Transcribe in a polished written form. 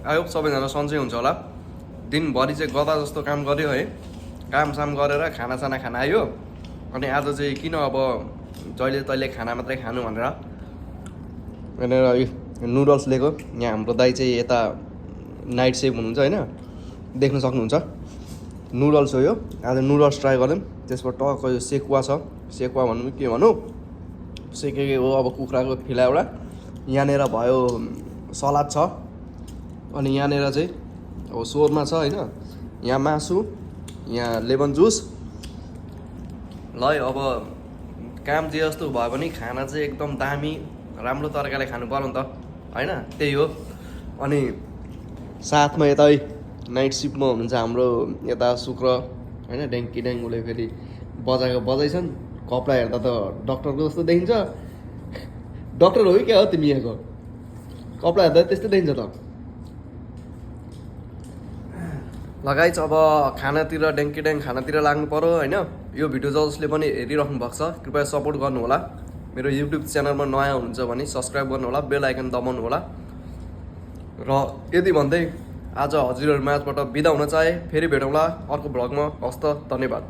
I hope सबैजना सन्चै हुन्छ होला। दिनभरि चाहिँ गदा जस्तो काम गऱ्यो है, कामसाम गरेर खानासाना खान आयो। अनि आज चाहिँ किन अब जहिले तहिले खाना मात्रै खानु भनेर नुडल्स लिएको। यहाँ हाम्रो दाइ चाहिँ यता नाइट सेफ हुनुहुन्छ होइन, देख्न सक्नुहुन्छ। नुडल्स हो यो, आज नुडल्स ट्राई गरौँ। त्यसबाट टक्क यो सेकुवा छ, सेकुवा भनौँ के भनौँ, सेकेको हो अब कुखुराको फिला एउटा। यहाँनिर भयो सलाद छ, अनि यहाँनिर चाहिँ अब सोरमा छ होइन, यहाँ मासु, यहाँ लेमन जुस। ल अब काम जे जस्तो भयो भने खाना चाहिँ एकदम दामी राम्रो तरिकाले खानु पर्यो नि त होइन, त्यही हो। अनि साथमा यता नाइट सिफ्टमा हुनुहुन्छ हाम्रो यता शुक्र होइन, ड्याङ्की ड्याङ्गुले फेरि बजाइछन्। कपडा हेर्दा त डक्टरको जस्तो देखिन्छ। डक्टर हो कि क्या हो तिमी यहाँको? कपडा हेर्दा त्यस्तै देखिन्छ त। लगाइच अब खानातिर ड्याङ्की ड्याङ खानातिर लाग्नु पर्यो होइन। यो भिडियो जसले पनि हेरिराख्नु भएको छ कृपया सपोर्ट गर्नु होला। मेरो युट्युब च्यानलमा नयाँ हुनुहुन्छ भने सब्सक्राइब गर्नु होला, बेल आइकन दबाउनु होला। र यति भन्दै आज हजुरहरू माझबाट बिदा हुन चाहे। फेरि भेटौँला अर्को भ्लगमा। हस्त, धन्यवाद।